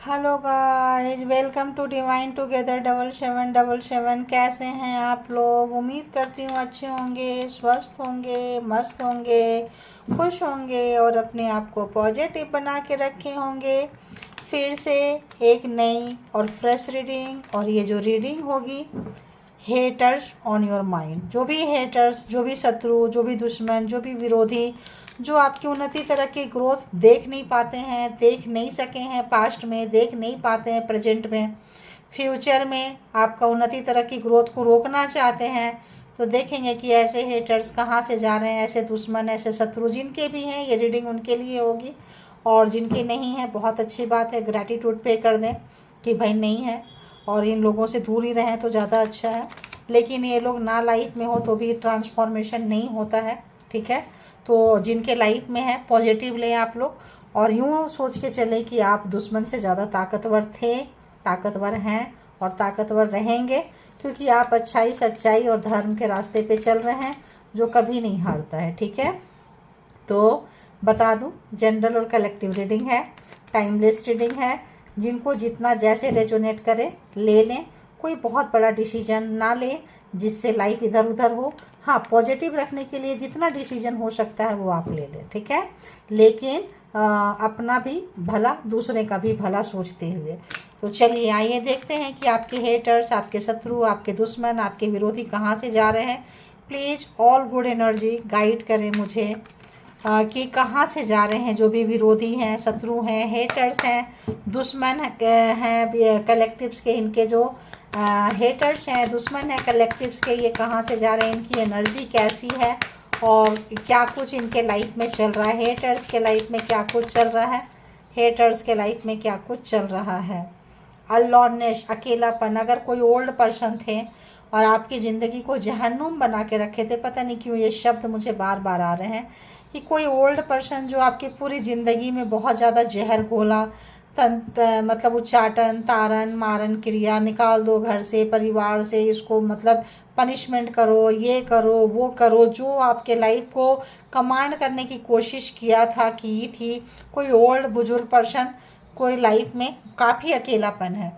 Hello guys, welcome to divine together 7777। कैसे हैं आप लोग? उम्मीद करती हूँ अच्छे होंगे, स्वस्थ होंगे, मस्त होंगे, खुश होंगे और अपने आप को पॉजिटिव बना के रखे होंगे। फिर से एक नई और फ्रेश रीडिंग, और ये जो रीडिंग होगी, हेटर्स ऑन योर माइंड। जो भी हेटर्स, जो भी शत्रु, जो भी दुश्मन, जो भी विरोधी, जो आपकी उन्नति, तरक्की, ग्रोथ देख नहीं पाते हैं, देख नहीं सके हैं, पास्ट में देख नहीं पाते हैं, प्रेजेंट में, फ्यूचर में आपका उन्नति, तरक्की, ग्रोथ को रोकना चाहते हैं, तो देखेंगे कि ऐसे हेटर्स कहाँ से जा रहे हैं। ऐसे दुश्मन, ऐसे शत्रु जिनके भी हैं, ये रीडिंग उनके लिए होगी। और जिनके नहीं है, बहुत अच्छी बात है, ग्रैटिट्यूड पे कर दें कि भाई नहीं है और इन लोगों से दूर ही रहें तो ज़्यादा अच्छा है। लेकिन ये लोग ना लाइफ में हो तो भी ट्रांसफॉर्मेशन नहीं होता है, ठीक है। तो जिनके लाइफ में है, पॉजिटिव लें आप लोग, और यूँ सोच के चले कि आप दुश्मन से ज़्यादा ताकतवर थे, ताकतवर हैं और ताकतवर रहेंगे, क्योंकि आप अच्छाई, सच्चाई और धर्म के रास्ते पे चल रहे हैं, जो कभी नहीं हारता है, ठीक है। तो बता दूं, जनरल और कलेक्टिव रीडिंग है, टाइमलेस रीडिंग है। जिनको जितना जैसे रेजोनेट करे ले लें, कोई बहुत बड़ा डिसीजन ना लें जिससे लाइफ इधर उधर हो। हाँ, पॉजिटिव रखने के लिए जितना डिसीजन हो सकता है वो आप ले लें, ठीक है। लेकिन अपना भी भला, दूसरे का भी भला सोचते हुए। तो चलिए आइए देखते हैं कि आपके हेटर्स, आपके शत्रु, आपके दुश्मन, आपके विरोधी कहाँ से जा रहे हैं। Please all good energy guide करें मुझे कि कहाँ से जा रहे हैं। जो भी विरोधी हैं, शत्रु हैं, हेटर्स हैं, दुश्मन हैं, कलेक्टिव्स के, इनके जो हेटर्स हैं, दुश्मन हैं कलेक्टिव्स के, ये कहाँ से जा रहे हैं, इनकी एनर्जी कैसी है और क्या कुछ इनके लाइफ में चल रहा है। हेटर्स के लाइफ में क्या कुछ चल रहा है, हेटर्स के लाइफ में क्या कुछ चल रहा है। अलोननेस, अकेलापन। अगर कोई ओल्ड पर्सन थे और आपकी ज़िंदगी को जहन्नुम बना के रखे थे, पता नहीं क्यों ये शब्द मुझे बार बार आ रहे हैं, कि कोई ओल्ड पर्सन जो आपकी पूरी ज़िंदगी में बहुत ज़्यादा जहर घोला, मतलब उच्चाटन, तारन, मारन क्रिया, निकाल दो घर से, परिवार से, इसको मतलब पनिशमेंट करो, ये करो, वो करो, जो आपके लाइफ को कमांड करने की कोशिश किया था, की थी। कोई ओल्ड बुजुर्ग पर्सन, कोई लाइफ में काफ़ी अकेलापन है।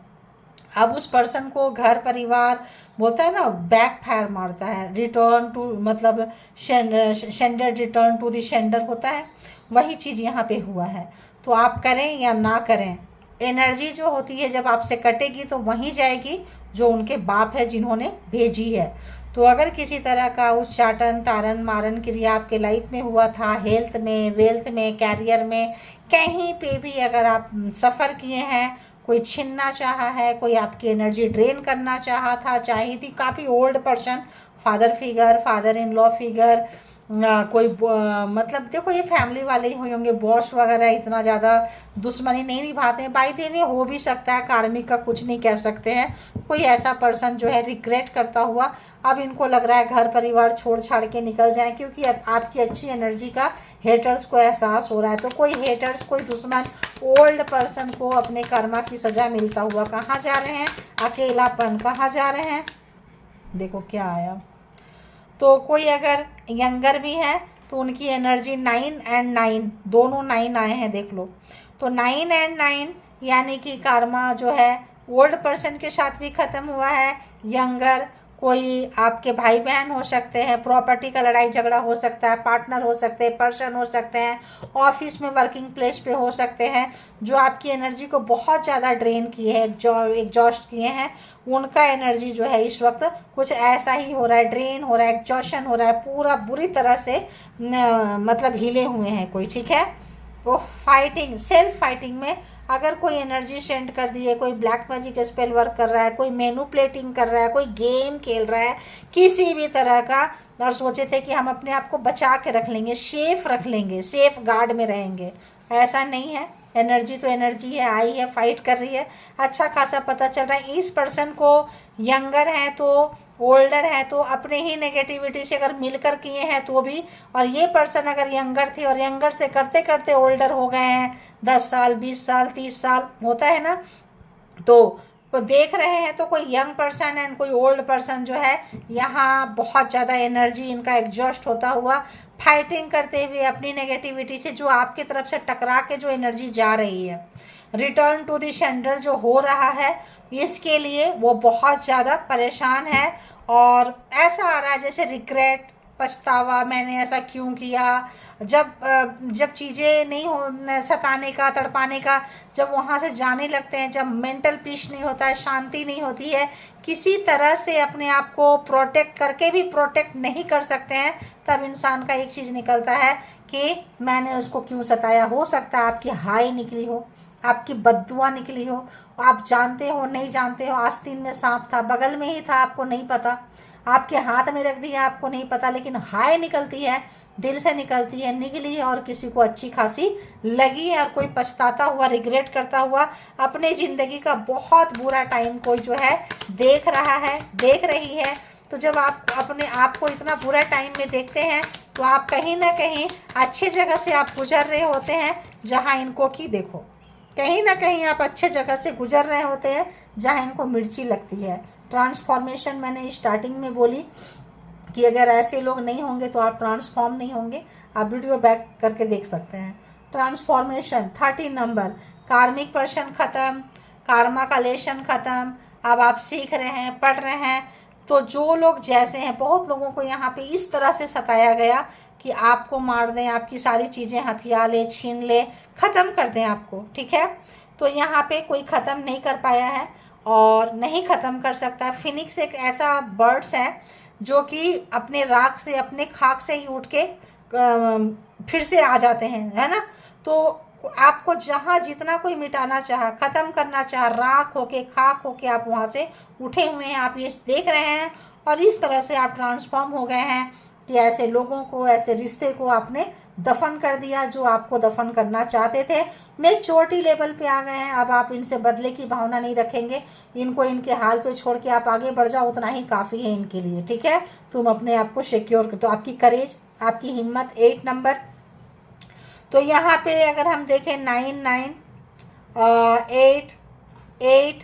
अब उस पर्सन को घर परिवार बोलता है ना, बैक फायर मारता है, रिटर्न टू, मतलब शेंडर, रिटर्न टू द शेंडर होता है, वही चीज़ यहाँ पे हुआ है। तो आप करें या ना करें, एनर्जी जो होती है जब आपसे कटेगी तो वहीं जाएगी जो उनके बाप है, जिन्होंने भेजी है। तो अगर किसी तरह का उच्चाटन, तारन, मारन क्रिया आपके लाइफ में हुआ था, हेल्थ में, वेल्थ में, कैरियर में, कहीं पे भी अगर आप सफ़र किए हैं, कोई छीनना चाहा है, कोई आपकी एनर्जी ड्रेन करना चाहा था, चाही थी, काफ़ी old person, father figure, father in law figure, कोई मतलब देखो ये फैमिली वाले ही होंगे, बॉस वगैरह इतना ज़्यादा दुश्मनी नहीं निभाते हैं, बाई द वे हो भी सकता है, कार्मिक का कुछ नहीं कह सकते हैं। कोई ऐसा पर्सन जो है रिग्रेट करता हुआ अब इनको लग रहा है घर परिवार छोड़ छाड़ के निकल जाए, क्योंकि आपकी अच्छी एनर्जी का हेटर्स को एहसास हो रहा है। तो कोई हेटर्स, कोई दुश्मन ओल्ड पर्सन को अपने कर्मा की सज़ा मिलता हुआ कहाँ जा रहे हैं, अकेलापन, कहाँ जा रहे हैं, देखो क्या आया। तो कोई अगर यंगर भी है तो उनकी एनर्जी 9 एंड 9, दोनों 9 आए हैं, देख लो। तो 9 एंड 9 यानी कि कर्मा जो है ओल्ड पर्सन के साथ भी ख़त्म हुआ है। यंगर, कोई आपके भाई बहन हो सकते हैं, प्रॉपर्टी का लड़ाई झगड़ा हो सकता है, पार्टनर हो सकते हैं, पर्सन हो सकते हैं, ऑफिस में, वर्किंग प्लेस पे हो सकते हैं, जो आपकी एनर्जी को बहुत ज़्यादा ड्रेन किए हैं, एग्जॉस्ट किए हैं। उनका एनर्जी जो है इस वक्त कुछ ऐसा ही हो रहा है, ड्रेन हो रहा है, एग्जॉशन हो रहा है, पूरा बुरी तरह से मतलब हिले हुए हैं कोई, ठीक है। वो फाइटिंग, सेल्फ फाइटिंग में अगर कोई एनर्जी सेंड कर दी है, कोई ब्लैक मैजिक स्पेल वर्क कर रहा है, कोई मैनिपुलेटिंग कर रहा है, कोई गेम खेल रहा है किसी भी तरह का, और सोचे थे कि हम अपने आप को बचा के रख लेंगे, सेफ रख लेंगे, सेफ गार्ड में रहेंगे, ऐसा नहीं है। एनर्जी तो एनर्जी है, आई है, फाइट कर रही है, अच्छा खासा पता चल रहा है। इस पर्सन को यंगर है तो, ओल्डर है तो, अपने ही नेगेटिविटी से अगर मिलकर किए हैं तो भी, और ये पर्सन अगर यंगर थे और यंगर से करते करते ओल्डर हो गए हैं, 10 साल, 20 साल, 30 साल होता है ना, तो देख रहे हैं तो कोई यंग पर्सन एंड कोई ओल्ड पर्सन जो है, यहाँ बहुत ज़्यादा एनर्जी इनका एग्जॉस्ट होता हुआ, फाइटिंग करते हुए अपनी नेगेटिविटी से, जो आपकी तरफ से टकरा के जो एनर्जी जा रही है, रिटर्न टू द सेंडर जो हो रहा है, इसके लिए वो बहुत ज़्यादा परेशान है और ऐसा आ रहा है जैसे रिग्रेट, पछतावा, मैंने ऐसा क्यों किया। जब चीज़ें नहीं हो, सताने का, तड़पाने का, जब वहाँ से जाने लगते हैं, जब मेंटल पीस नहीं होता है, शांति नहीं होती है, किसी तरह से अपने आप को प्रोटेक्ट करके भी प्रोटेक्ट नहीं कर सकते हैं, तब इंसान का एक चीज़ निकलता है कि मैंने उसको क्यों सताया। हो सकता है आपकी हाय निकली हो, आपकी बद्दुआ निकली हो, आप जानते हो नहीं जानते हो, आस्तीन में सांप था, बगल में ही था, आपको नहीं पता, आपके हाथ में रख दिया, आपको नहीं पता, लेकिन हाय निकलती है, दिल से निकलती है, निकली है और किसी को अच्छी खासी लगी है और कोई पछताता हुआ, रिग्रेट करता हुआ अपने ज़िंदगी का बहुत बुरा टाइम कोई जो है देख रहा है, देख रही है। तो जब आप अपने आप को इतना बुरा टाइम में देखते हैं तो आप कहीं ना कहीं अच्छे जगह से आप गुजर रहे होते हैं, जहाँ इनको की देखो, कहीं ना कहीं आप अच्छे जगह से गुजर रहे होते हैं जहाँ इनको मिर्ची लगती है। ट्रांसफॉर्मेशन मैंने स्टार्टिंग में बोली कि अगर ऐसे लोग नहीं होंगे तो आप ट्रांसफॉर्म नहीं होंगे, आप वीडियो बैक करके देख सकते हैं। ट्रांसफॉर्मेशन 13 नंबर, कार्मिक पर्सन खत्म, कार्मा का लेशन खत्म, अब आप सीख रहे हैं, पढ़ रहे हैं। तो जो लोग जैसे हैं, बहुत लोगों को यहाँ पे इस तरह से सताया गया कि आपको मार दें, आपकी सारी चीज़ें हथिया ले, छीन ले, ख़त्म कर दें आपको, ठीक है। तो यहाँ पे कोई ख़त्म नहीं कर पाया है और नहीं ख़त्म कर सकता। फिनिक्स एक ऐसा बर्ड्स है जो कि अपने राख से, अपने खाक से ही उठ के फिर से आ जाते हैं, है ना। तो आपको जहाँ जितना कोई मिटाना चाहा, ख़त्म करना चाहा, राख होके, खाक होके आप वहाँ से उठे हुए हैं, आप ये देख रहे हैं और इस तरह से आप ट्रांसफॉर्म हो गए हैं कि ऐसे लोगों को, ऐसे रिश्ते को आपने दफन कर दिया जो आपको दफन करना चाहते थे। मेच्योरिटी लेवल पे आ गए हैं, अब आप इनसे बदले की भावना नहीं रखेंगे, इनको इनके हाल पे छोड़ के आप आगे बढ़ जाओ, उतना ही काफ़ी है इनके लिए, ठीक है। तुम अपने आप को सिक्योर, तो आपकी करेज, आपकी हिम्मत 8 नंबर। तो यहाँ पे अगर हम देखें 9 9 8 8,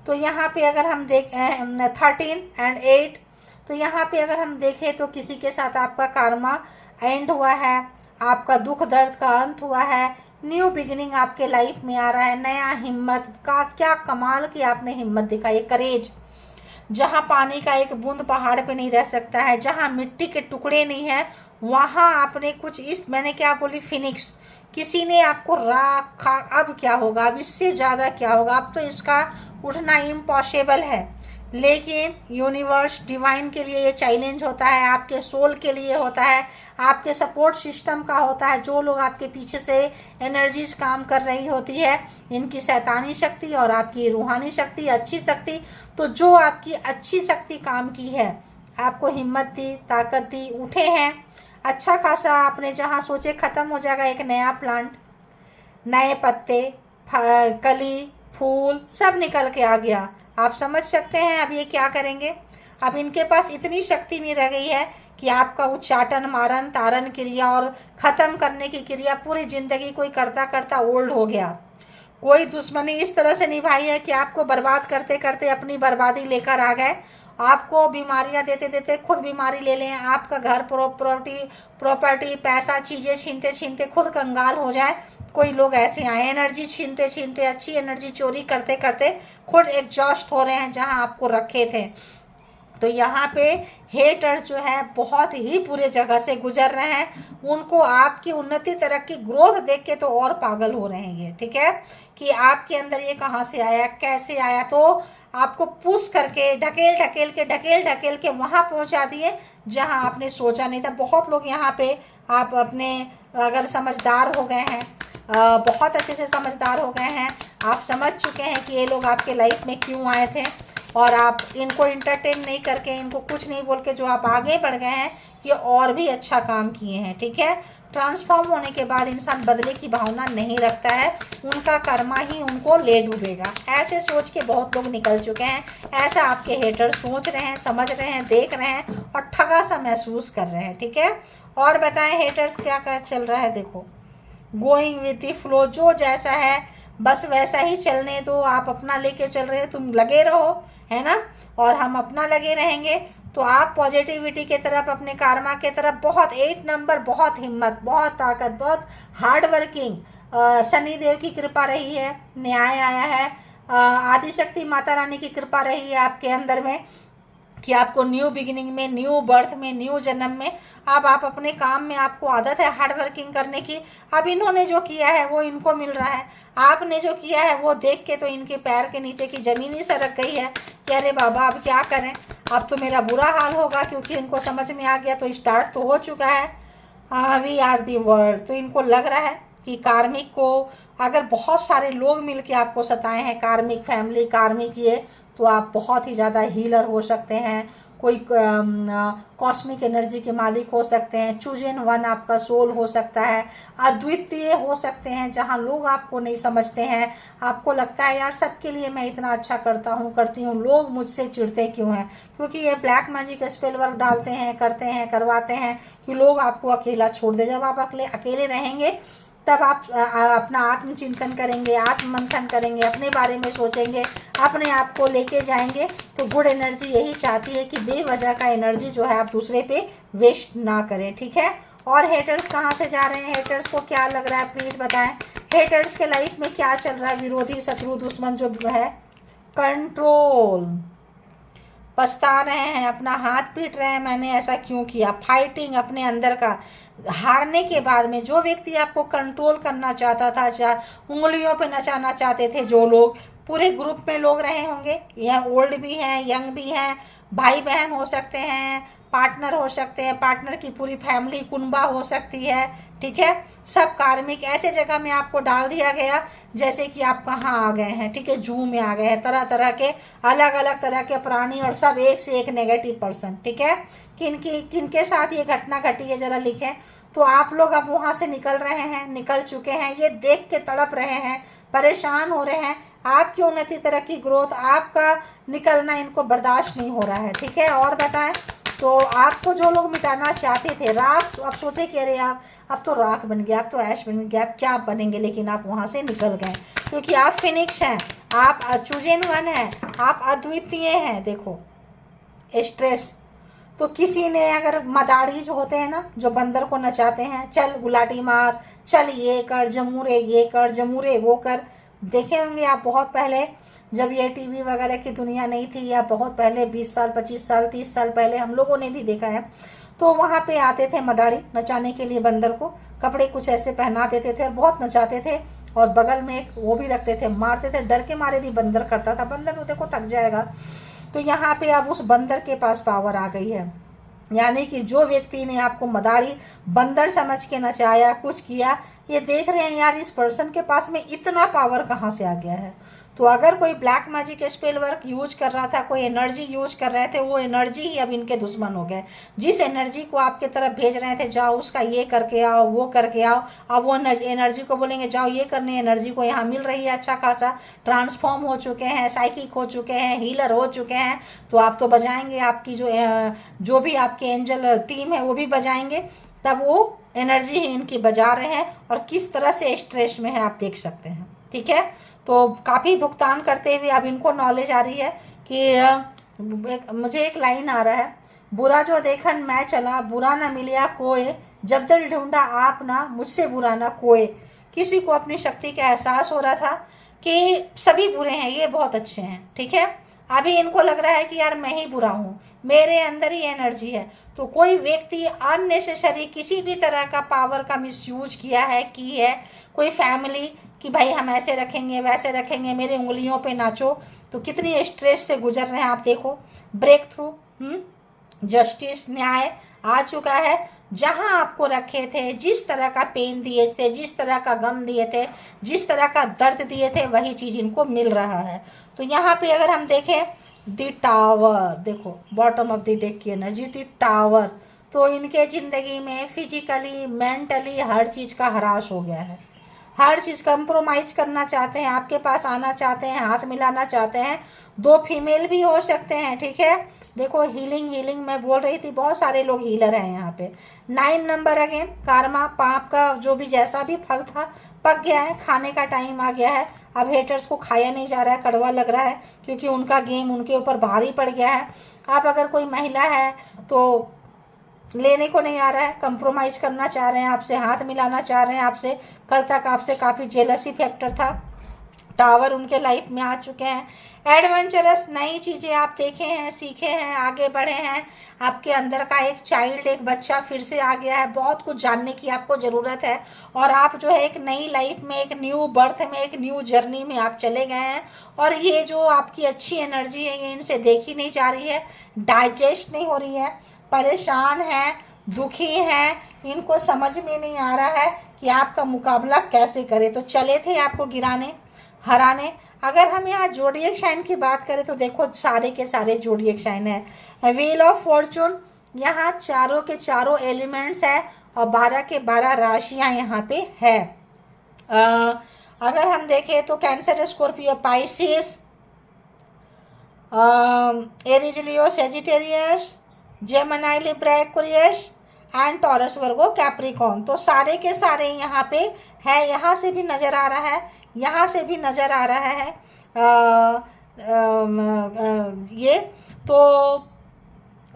तो यहाँ पे अगर हम देख 13 एंड 8, तो यहाँ पे अगर हम देखें तो किसी के साथ आपका कार्मा एंड हुआ है, आपका दुख दर्द का अंत हुआ है, न्यू बिगिनिंग आपके लाइफ में आ रहा है, नया हिम्मत का, क्या कमाल की आपने हिम्मत दिखाई, करेज। जहाँ पानी का एक बूंद पहाड़ पे नहीं रह सकता है, जहाँ मिट्टी के टुकड़े नहीं है, वहाँ आपने कुछ इस, मैंने क्या बोली, फिनिक्स, किसी ने आपको रखा, अब क्या होगा, अब इससे ज़्यादा क्या होगा, अब तो इसका उठना इम्पॉसिबल है। लेकिन यूनिवर्स, डिवाइन के लिए ये चैलेंज होता है, आपके सोल के लिए होता है, आपके सपोर्ट सिस्टम का होता है, जो लोग आपके पीछे से एनर्जीज काम कर रही होती है, इनकी शैतानी शक्ति और आपकी रूहानी शक्ति, अच्छी शक्ति। तो जो आपकी अच्छी शक्ति काम की है, आपको हिम्मत दी, ताकत दी, उठे हैं, अच्छा खासा आपने जहाँ सोचे ख़त्म हो जाएगा, एक नया प्लांट, नए पत्ते, कली, फूल सब निकल के आ गया। आप समझ सकते हैं अब ये क्या करेंगे। अब इनके पास इतनी शक्ति नहीं रह गई है कि आपका उच्चाटन, मारन, तारन क्रिया और ख़त्म करने की क्रिया पूरी ज़िंदगी कोई करता करता ओल्ड हो गया। कोई दुश्मनी इस तरह से निभाई है कि आपको बर्बाद करते करते अपनी बर्बादी लेकर आ गए, आपको बीमारियां देते देते खुद बीमारी ले लें, आपका घर, प्रॉपर्टी, पैसा, चीज़ें छीनते छीनते खुद कंगाल हो जाए। कोई लोग ऐसे आए, एनर्जी छीनते छीनते, अच्छी एनर्जी चोरी करते करते खुद एग्जॉस्ट हो रहे हैं जहां आपको रखे थे। तो यहाँ पे हेटर्स जो है बहुत ही बुरे जगह से गुजर रहे हैं, उनको आपकी उन्नति, तरक्की, ग्रोथ देख के तो और पागल हो रहे हैं ये, ठीक है, कि आपके अंदर ये कहाँ से आया, कैसे आया। तो आपको पुश करके, ढकेल ढकेल के वहाँ पहुँचा दिए जहाँ आपने सोचा नहीं था। बहुत लोग यहाँ पे आप अपने, अगर समझदार हो गए हैं, बहुत अच्छे से समझदार हो गए हैं, आप समझ चुके हैं कि ये लोग आपके लाइफ में क्यों आए थे, और आप इनको इंटरटेन नहीं करके, इनको कुछ नहीं बोल के जो आप आगे बढ़ गए हैं, ये और भी अच्छा काम किए हैं, ठीक है। ट्रांसफॉर्म होने के बाद इंसान बदले की भावना नहीं रखता है, उनका कर्मा ही उनको ले डूबेगा, ऐसे सोच के बहुत लोग निकल चुके हैं। ऐसा आपके हेटर सोच रहे हैं, समझ रहे हैं, देख रहे हैं और ठगा सा महसूस कर रहे हैं, ठीक है। और बताएं हेटर्स क्या क्या चल रहा है। देखो, गोइंग विद द फ्लो, जो जैसा है बस वैसा ही चलने दो, आप अपना लेके चल रहे हो, तुम लगे रहो, है ना, और हम अपना लगे रहेंगे। तो आप पॉजिटिविटी के तरफ, अपने कार्मा के तरफ, बहुत 8 नंबर, बहुत हिम्मत, बहुत ताकत, बहुत हार्ड वर्किंग, शनिदेव की कृपा रही है, न्याय आया है, आदिशक्ति माता रानी की कृपा रही है आपके अंदर में कि आपको न्यू बिगिनिंग में, न्यू बर्थ में, न्यू जन्म में अब आप अपने काम में, आपको आदत है हार्ड वर्किंग करने की। अब इन्होंने जो किया है वो इनको मिल रहा है, आपने जो किया है वो देख के तो इनके पैर के नीचे की जमीन ही सरक गई है कि अरे बाबा अब क्या करें, अब तो मेरा बुरा हाल होगा, क्योंकि इनको समझ में आ गया, तो स्टार्ट तो हो चुका है। We are the world. तो इनको लग रहा है कि कार्मिक को अगर बहुत सारे लोग मिलके आपको सताए हैं, कार्मिक फैमिली, कार्मिक ये, तो आप बहुत ही ज़्यादा हीलर हो सकते हैं, कोई कॉस्मिक एनर्जी के मालिक हो सकते हैं, चूजन वन आपका सोल हो सकता है, अद्वितीय हो सकते हैं, जहां लोग आपको नहीं समझते हैं, आपको लगता है यार सबके लिए मैं इतना अच्छा करता हूं, करती हूं, लोग मुझसे चिढ़ते क्यों हैं, क्योंकि ये ब्लैक मैजिक स्पेल वर्क डालते हैं, करते हैं, करवाते हैं कि लोग आपको अकेला छोड़ दे। जब आप अकेले रहेंगे तब आप अपना आत्मचिंतन करेंगे, आत्ममंथन करेंगे, अपने बारे में सोचेंगे, अपने आप को लेके जाएंगे। तो गुड एनर्जी यही चाहती है कि बेवजह का एनर्जी जो है आप दूसरे पे वेस्ट ना करें, ठीक है। और हेटर्स कहाँ से जा रहे हैं, हेटर्स को क्या लग रहा है प्लीज़ बताएं, हेटर्स के लाइफ में क्या चल रहा है, विरोधी शत्रु दुश्मन जो है, कंट्रोल, पछता रहे हैं, अपना हाथ पीट रहे हैं, मैंने ऐसा क्यों किया, फाइटिंग अपने अंदर का। हारने के बाद में जो व्यक्ति आपको कंट्रोल करना चाहता था, उंगलियों पे नचाना चाहते थे जो लोग, पूरे ग्रुप में लोग रहे होंगे, या ओल्ड भी हैं, यंग भी हैं, भाई बहन हो सकते हैं, पार्टनर हो सकते हैं, पार्टनर की पूरी फैमिली कुनबा हो सकती है, ठीक है। सब कार्मिक ऐसे जगह में आपको डाल दिया गया जैसे कि आप कहाँ आ गए हैं, ठीक है, जू में आ गए हैं, तरह तरह के अलग अलग तरह के प्राणी और सब एक से एक नेगेटिव पर्सन, ठीक है। किनके साथ ये घटना घटी है जरा लिखें। तो आप लोग अब वहां से निकल रहे हैं, निकल चुके हैं, ये देख के तड़प रहे हैं, परेशान हो रहे हैं, आपकी उन्नति तरक्की ग्रोथ, आपका निकलना इनको बर्दाश्त नहीं हो रहा है, ठीक है। और बताएं, तो आपको जो लोग मिटाना चाहते थे, राख, अब सोचे कि अरे आप अब तो राख बन गया, अब तो ऐश बन गया, अब क्या बनेंगे, लेकिन आप वहां से निकल गए, क्योंकि आप फिनिक्स हैं, आप चूजन वन हैं, आप अद्वितीय हैं। देखो स्ट्रेस, तो किसी ने अगर मदारी जो होते हैं ना, जो बंदर को नचाते हैं, चल गुलाटी मार, चल ये कर, जमूरे ये कर, जमूरे वो कर, देखे होंगे आप बहुत पहले, जब ये टीवी वगैरह की दुनिया नहीं थी, या बहुत पहले 20 साल 25 साल 30 साल पहले हम लोगों ने भी देखा है। तो वहाँ पे आते थे मदारी नचाने के लिए, बंदर को कपड़े कुछ ऐसे पहना देते थे और बहुत नचाते थे, और बगल में एक वो भी रखते थे, मारते थे, डर के मारे भी बंदर करता था, बंदर तो देखो थक जाएगा। तो यहाँ पे अब उस बंदर के पास पावर आ गई है, यानी कि जो व्यक्ति ने आपको मदारी बंदर समझ के नचाया, कुछ किया, ये देख रहे हैं यार इस पर्सन के पास में इतना पावर कहाँ से आ गया है। तो अगर कोई black magic spell work use कर रहा था, कोई एनर्जी यूज कर रहे थे, वो एनर्जी ही अब इनके दुश्मन हो गए। जिस एनर्जी को आपके तरफ भेज रहे थे, जाओ उसका ये करके आओ, वो करके आओ, अब वो एनर्जी को बोलेंगे जाओ ये करने, एनर्जी को यहाँ मिल रही है अच्छा खासा, ट्रांसफॉर्म हो चुके हैं, साइकिक हो चुके हैं, हीलर हो चुके हैं, तो आप तो बजाएंगे, आपकी जो भी आपके एंजल टीम है वो भी बजाएंगे, तब वो एनर्जी ही इनकी बजा रहे हैं, और किस तरह से स्ट्रेस में है आप देख सकते हैं, ठीक है। तो काफ़ी भुगतान करते हुए अब इनको नॉलेज आ रही है कि मुझे एक लाइन आ रहा है, बुरा जो देखन मैं चला, बुरा ना मिलिया कोई, जब दिल ढूंढा आप ना, मुझसे बुरा ना कोई। किसी को अपनी शक्ति का एहसास हो रहा था कि सभी बुरे हैं, ये बहुत अच्छे हैं, ठीक है। अभी इनको लग रहा है कि यार मैं ही बुरा हूँ, मेरे अंदर ही एनर्जी है। तो कोई व्यक्ति अननेसेसरी किसी भी तरह का पावर का मिसयूज किया है, की है, कोई फैमिली कि भाई हम ऐसे रखेंगे वैसे रखेंगे, मेरे उंगलियों पे नाचो, तो कितनी स्ट्रेस से गुजर रहे हैं आप देखो। ब्रेक थ्रू, जस्टिस, न्याय आ चुका है, जहां आपको रखे थे, जिस तरह का पेन दिए थे, जिस तरह का गम दिए थे, जिस तरह का दर्द दिए थे, वही चीज इनको मिल रहा है। तो यहाँ पे अगर हम देखें द टावर, देखो बॉटम ऑफ द डेक की एनर्जी द टावर, तो इनके जिंदगी में फिजिकली मेंटली हर चीज का ह्रास हो गया है, हर चीज कंप्रोमाइज करना चाहते हैं, आपके पास आना चाहते हैं, हाथ मिलाना चाहते हैं, दो फीमेल भी हो सकते हैं, ठीक है। देखो हीलिंग मैं बोल रही थी, बहुत सारे लोग हीलर हैं यहाँ पे। 9 नंबर अगेन, कार्मा, पाप का जो भी जैसा भी फल था पक गया है, खाने का टाइम आ गया है। अब हेटर्स को खाया नहीं जा रहा है, कड़वा लग रहा है, क्योंकि उनका गेम उनके ऊपर भारी पड़ गया है। अब अगर कोई महिला है तो लेने को नहीं आ रहा है, कंप्रोमाइज करना चाह रहे हैं आपसे, हाथ मिलाना चाह रहे हैं आपसे। कल तक आपसे काफ़ी जेलसी फैक्टर था। टावर उनके लाइफ में आ चुके हैं। एडवेंचरस नई चीज़ें आप देखे हैं, सीखे हैं, आगे बढ़े हैं। आपके अंदर का एक चाइल्ड, एक बच्चा फिर से आ गया है। बहुत कुछ जानने की आपको ज़रूरत है और आप जो है एक नई लाइफ में, एक न्यू बर्थ में, एक न्यू जर्नी में आप चले गए हैं। और ये जो आपकी अच्छी एनर्जी है ये इनसे देखी नहीं जा रही है, डाइजेस्ट नहीं हो रही है, परेशान है, दुखी हैं, इनको समझ में नहीं आ रहा है कि आपका मुकाबला कैसे करें। तो चले थे आपको गिराने, हराने। अगर हम यहाँ जोडिएक साइन की बात करें तो देखो सारे के सारे जोडिएक साइन है। व्हील ऑफ फॉर्चून, यहाँ चारों के चारों एलिमेंट्स है और 12 के 12 राशियाँ यहाँ पे है। अगर हम देखें तो cancer, Scorpio, Pisces, Aries, Leo, Sagittarius, Gemini, Libra, Aquarius and taurus, Virgo, Capricorn. तो सारे के सारे यहाँ पे है। यहाँ से भी नज़र आ रहा है, यहाँ से भी नज़र आ रहा है ये। तो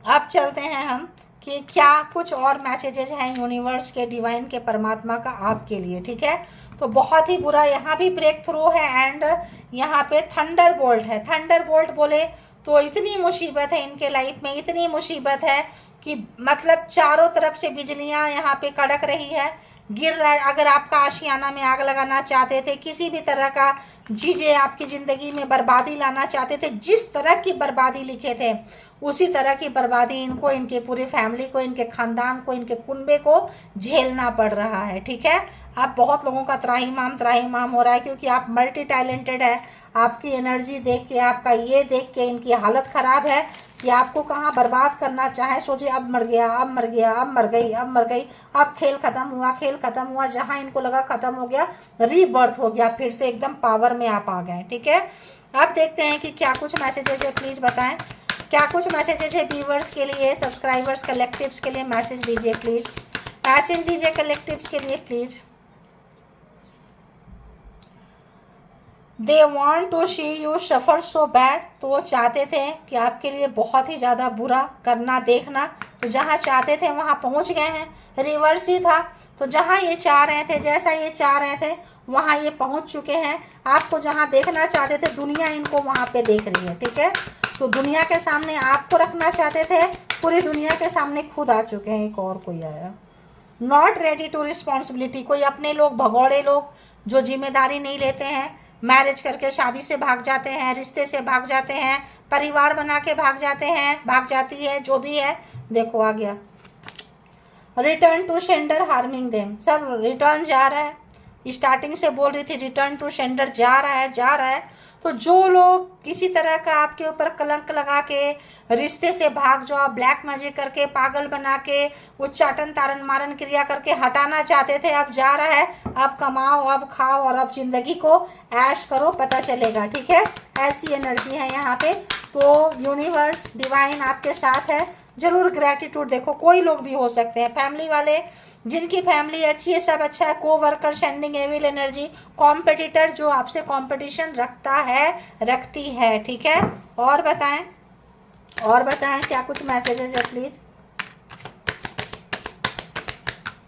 अब चलते हैं हम कि क्या कुछ और मैसेजेस हैं यूनिवर्स के, डिवाइन के, परमात्मा का आपके लिए। ठीक है, तो बहुत ही बुरा यहाँ भी ब्रेक थ्रू है एंड यहाँ पे थंडर बोल्ट है। थंडर बोल्ट बोले तो इतनी मुसीबत है इनके लाइफ में, इतनी मुसीबत है कि मतलब चारों तरफ से बिजलियाँ यहाँ पे कड़क रही है, गिर रहा है। अगर आपका आशियाना में आग लगाना चाहते थे, किसी भी तरह का चीज़ें आपकी ज़िंदगी में बर्बादी लाना चाहते थे, जिस तरह की बर्बादी लिखे थे उसी तरह की बर्बादी इनको, इनके पूरी फैमिली को, इनके ख़ानदान को, इनके कुनबे को झेलना पड़ रहा है। ठीक है, आप बहुत लोगों का त्राहिमाम हो रहा है क्योंकि आप मल्टी टैलेंटेड है। आपकी एनर्जी देख के, आपका ये देख के इनकी हालत ख़राब है कि आपको कहाँ बर्बाद करना चाहे। सोचिए अब मर गया, अब मर गया, अब मर गई, अब मर गई, अब खेल ख़त्म हुआ, खेल ख़त्म हुआ। जहाँ इनको लगा ख़त्म हो गया, रीबर्थ हो गया, फिर से एकदम पावर में आप आ गए। ठीक है, अब देखते हैं कि क्या कुछ मैसेजेस है, प्लीज़ बताएं क्या कुछ मैसेजेस है व्यूवर्स के लिए, सब्सक्राइबर्स, कलेक्टिव्स के लिए। मैसेज दीजिए प्लीज़, मैसेज दीजिए कलेक्टिव्स के लिए please. They want to see you suffer so bad, तो वो चाहते थे कि आपके लिए बहुत ही ज़्यादा बुरा करना, देखना। तो जहाँ चाहते थे वहाँ पहुँच गए हैं। रिवर्स ही था, तो जहाँ ये चाह रहे थे, जैसा ये चाह रहे थे वहाँ ये पहुँच चुके हैं। आपको जहाँ देखना चाहते थे दुनिया इनको वहाँ पे देख रही है। ठीक है, तो दुनिया के सामने आपको रखना चाहते थे, पूरी दुनिया के सामने खुद आ चुके हैं। एक और कोई आया, नॉट रेडी टू रिस्पॉन्सिबिलिटी, कोई अपने लोग, भगौड़े लोग जो जिम्मेदारी नहीं लेते हैं, मैरिज करके शादी से भाग जाते हैं, रिश्ते से भाग जाते हैं, परिवार बना के भाग जाते हैं, भाग जाती है, जो भी है। देखो आ गया return to sender harming them, सब रिटर्न जा रहा है। स्टार्टिंग से बोल रही थी रिटर्न टू सेंडर जा रहा है, जा रहा है। तो जो लोग किसी तरह का आपके ऊपर कलंक लगा के, रिश्ते से भाग जाओ, ब्लैक मैजिक करके, पागल बना के, उच्चाटन तारन मारन क्रिया करके हटाना चाहते थे, अब जा रहा है। अब कमाओ, अब खाओ और अब जिंदगी को ऐश करो, पता चलेगा। ठीक है, ऐसी एनर्जी है यहाँ पे। तो यूनिवर्स, डिवाइन आपके साथ है। जरूर ग्रैटिट्यूड देखो, कोई लोग भी हो सकते हैं, फैमिली वाले जिनकी फैमिली अच्छी है, सब अच्छा है। Coworker sending evil energy, competitor जो आपसे कंपटीशन रखता है, रखती है। ठीक है, और बताएं, और बताएं क्या कुछ मैसेजेस है प्लीज।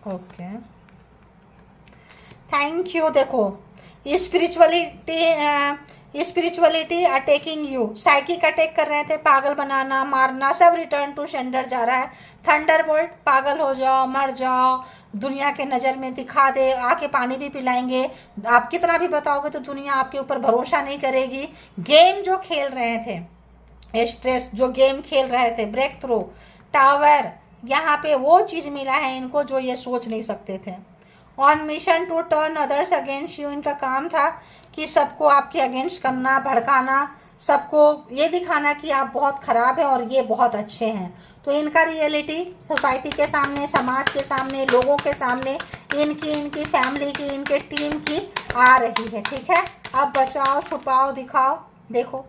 Okay, thank you. देखो spirituality attacking you, psychic attack कर रहे थे, पागल बनाना, मारना, सब रिटर्न टू सेंडर जा रहा है। थंडरबोल्ट, पागल हो जाओ, मर जाओ, दुनिया के नज़र में दिखा दे, आके पानी भी पिलाएंगे। आप कितना भी बताओगे तो दुनिया आपके ऊपर भरोसा नहीं करेगी। गेम जो खेल रहे थे, स्ट्रेस जो गेम खेल रहे थे, ब्रेक थ्रू, टावर, यहाँ पे वो चीज़ मिला है इनको जो ये सोच नहीं सकते थे। On mission to turn others against you, इनका काम था कि सबको आपके अगेंस्ट करना, भड़काना, सबको ये दिखाना कि आप बहुत ख़राब हैं और ये बहुत अच्छे हैं। तो इनका रियलिटी सोसाइटी के सामने, समाज के सामने, लोगों के सामने, इनकी फैमिली की, इनके टीम की आ रही है। ठीक है, अब बचाओ, छुपाओ, दिखाओ। देखो,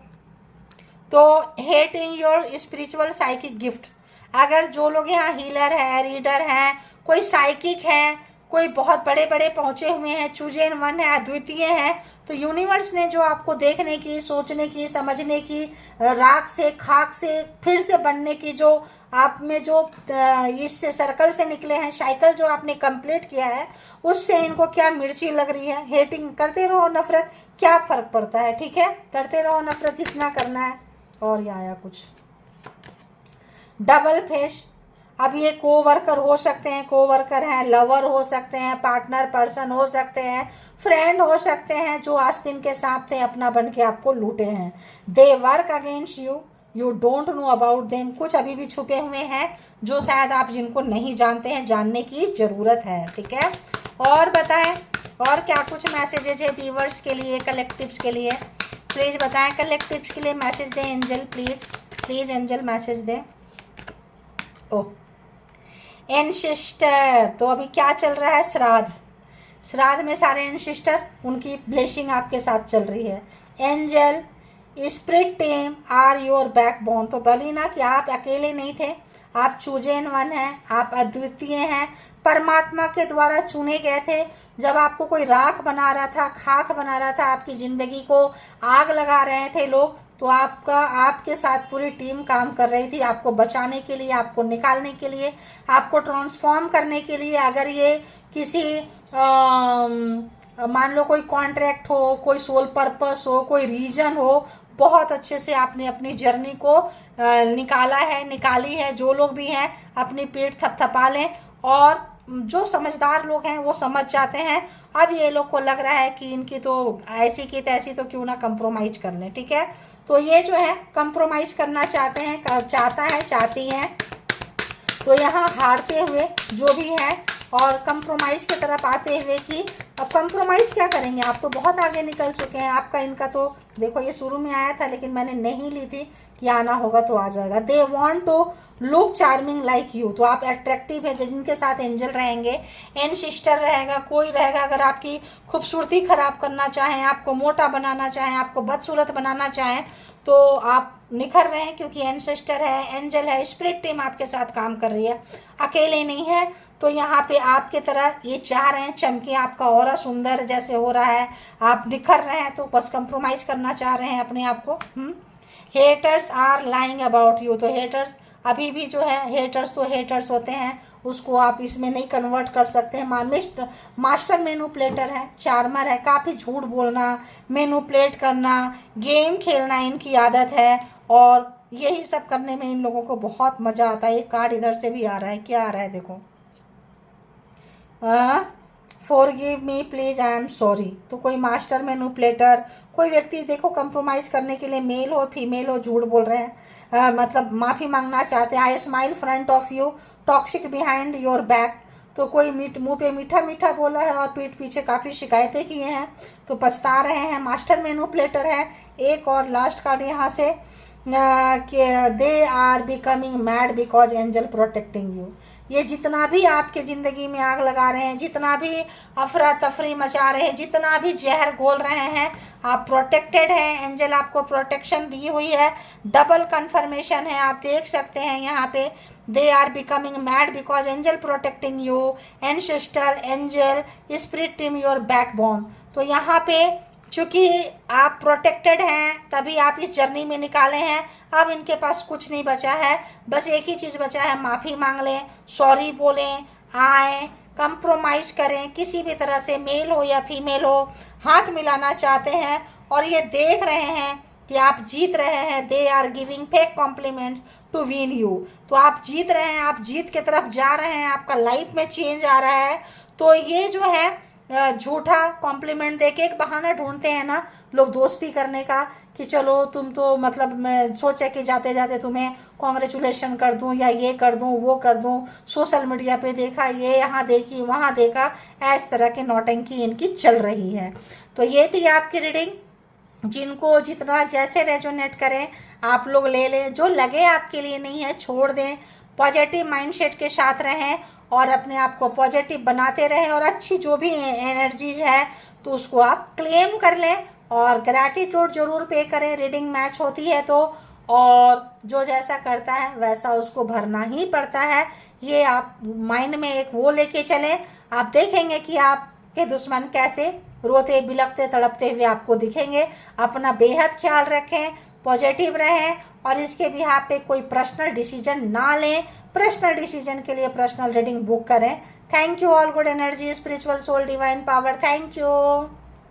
तो hating your spiritual psychic gift, अगर जो लोग यहाँ हीलर है, रीडर हैं, कोई साइकिक है, कोई बहुत बड़े बड़े पहुँचे हुए हैं, चूजे वन है, अद्वितीय हैं, तो यूनिवर्स ने जो आपको देखने की, सोचने की, समझने की, राख से, खाक से फिर से बनने की जो आप में जो इससे सर्कल से निकले हैं, साइकिल जो आपने कंप्लीट किया है, उससे इनको क्या मिर्ची लग रही है। हेटिंग करते रहो, नफरत, क्या फर्क पड़ता है, ठीक है, करते रहो नफरत जितना करना है। और ये आया कुछ डबल फेस। अब ये को वर्कर हो सकते हैं, को वर्कर हैं, लवर हो सकते हैं, पार्टनर पर्सन हो सकते हैं, फ्रेंड हो सकते हैं, जो आस्तीन के सांप से अपना बन के आपको लूटे हैं। They work against you, you don't know about them. कुछ अभी भी छुपे हुए हैं जो शायद आप जिनको नहीं जानते हैं, जानने की जरूरत है, ठीक है। और बताएं और क्या कुछ मैसेजेज है व्यूअर्स के लिए, कलेक्टिव्स के लिए, प्लीज बताएं। कलेक्टिव्स के लिए मैसेज दें angel, please please angel message दें। ओ एनसिस्टर, तो अभी क्या चल रहा है, श्राद्ध। श्राद्ध में सारे एनसिस्टर, उनकी ब्लेसिंग आपके साथ चल रही है। Angel spirit team are your backbone. तो बोली ना कि आप अकेले नहीं थे, आप चूजेन वन हैं, आप अद्वितीय हैं, परमात्मा के द्वारा चुने गए थे। जब आपको कोई राख बना रहा था, खाक बना रहा था, आपकी जिंदगी को आग लगा रहे थे लोग, तो आपके साथ पूरी टीम काम कर रही थी, आपको बचाने के लिए, आपको निकालने के लिए, आपको ट्रांसफॉर्म करने के लिए। अगर ये किसी मान लो कोई कॉन्ट्रैक्ट हो, कोई सोल पर्पस हो, कोई रीजन हो, बहुत अच्छे से आपने अपनी जर्नी को निकाला है, निकाली है। जो लोग भी हैं अपनी पीठ थपथपा लें, और जो समझदार लोग हैं वो समझ जाते हैं। अब ये लोग को लग रहा है कि इनकी तो ऐसी की तैसी, तो क्यों ना कंप्रोमाइज कर लें, ठीक है। तो ये जो है कंप्रोमाइज करना चाहते हैं, चाहती हैं। तो यहाँ हारते हुए जो भी है और कंप्रोमाइज की तरफ आते हुए कि अब कंप्रोमाइज क्या करेंगे, आप तो बहुत आगे निकल चुके हैं। आपका इनका तो देखो, ये शुरू में आया था लेकिन मैंने नहीं ली थी कि आना होगा तो आ जाएगा। They want to look charming like you, तो आप अट्रैक्टिव है। जिनके साथ एंजल रहेंगे, एन सिस्टर रहेगा, कोई रहेगा, अगर आपकी खूबसूरती खराब करना चाहें, आपको मोटा बनाना चाहें, आपको बदसूरत बनाना चाहें, तो आप निखर रहे हैं, क्योंकि एंसेस्टर है, एंजल है, स्पिरिट टीम आपके साथ काम कर रही है, अकेले नहीं है। तो यहाँ पे आपके तरह ये चाह रहे हैं चमके, आपका ऑरा सुंदर जैसे हो रहा है, आप निखर रहे हैं, तो बस कंप्रोमाइज करना चाह रहे हैं अपने आप को। Haters are lying about you, तो हेटर्स अभी भी जो है, हेटर्स तो हेटर्स होते हैं, उसको आप इसमें नहीं कन्वर्ट कर सकते हैं। मास्टर मैनिपुलेटर है, चार्मर है, काफ़ी झूठ बोलना, मैनिपुलेट करना, गेम खेलना इनकी आदत है, और यही सब करने में इन लोगों को बहुत मज़ा आता है। एक कार्ड इधर से भी आ रहा है, क्या आ रहा है देखो, forgive me please, I am sorry. तो कोई मास्टर मैनिपुलेटर, कोई व्यक्ति देखो कंप्रोमाइज करने के लिए, मेल हो फीमेल हो, झूठ बोल रहे हैं, मतलब माफ़ी मांगना चाहते हैं। आई smile front of you, toxic behind your back. तो कोई मुंह पे मीठा मीठा बोला है और पीठ पीछे काफ़ी शिकायतें की हैं, तो पछता रहे हैं, मास्टर मैनिपुलेटर है। एक और लास्ट कार्ड यहाँ से, they are becoming mad because angel protecting you. ये जितना भी आपके ज़िंदगी में आग लगा रहे हैं, जितना भी अफरा तफरी मचा रहे हैं, जितना भी जहर घोल रहे हैं, आप प्रोटेक्टेड हैं। एंजल आपको प्रोटेक्शन दी हुई है, डबल कंफर्मेशन है, आप देख सकते हैं यहाँ पे। They are becoming mad because angel protecting you, ancestor angel spirit team your backbone. तो यहाँ पे चूंकि आप प्रोटेक्टेड हैं, तभी आप इस जर्नी में निकाले हैं। अब इनके पास कुछ नहीं बचा है, बस एक ही चीज़ बचा है, माफ़ी मांग लें, सॉरी बोलें, आए कंप्रोमाइज करें, किसी भी तरह से, मेल हो या फीमेल हो, हाथ मिलाना चाहते हैं, और ये देख रहे हैं कि आप जीत रहे हैं। They are giving fake compliments to win you. तो आप जीत रहे हैं, आप जीत की तरफ जा रहे हैं, आपका लाइफ में चेंज आ रहा है। तो ये जो है झूठा कॉम्प्लीमेंट देके एक बहाना ढूंढते हैं ना लोग दोस्ती करने का, कि चलो तुम तो, मतलब मैं सोचा कि जाते जाते तुम्हें कॉन्ग्रेचुलेशन कर दूं, या ये कर दूं, वो कर दूं, सोशल मीडिया पे देखा, ये यहाँ देखी, वहाँ देखा, इस तरह की नौटंकी इनकी चल रही है। तो ये थी आपकी रीडिंग। जिनको जितना जैसे रेजोनेट करें आप लोग ले लें, जो लगे आपके लिए नहीं है छोड़ दें। पॉजिटिव माइंडसेट के साथ रहें और अपने आप को पॉजिटिव बनाते रहें, और अच्छी जो भी एनर्जीज है तो उसको आप क्लेम कर लें, और ग्रैटिट्यूड जरूर पे करें। रीडिंग मैच होती है तो, और जो जैसा करता है वैसा उसको भरना ही पड़ता है। ये आप माइंड में एक वो लेके चलें, आप देखेंगे कि आप कि दुश्मन कैसे रोते बिलखते तड़पते हुए आपको दिखेंगे। अपना बेहद ख्याल रखें, पॉजिटिव रहें और इसके भी यहाँ पे कोई पर्सनल डिसीजन ना लें। पर्सनल डिसीजन के लिए पर्सनल रीडिंग बुक करें। Thank you all, good energy, spiritual soul, divine power, thank you.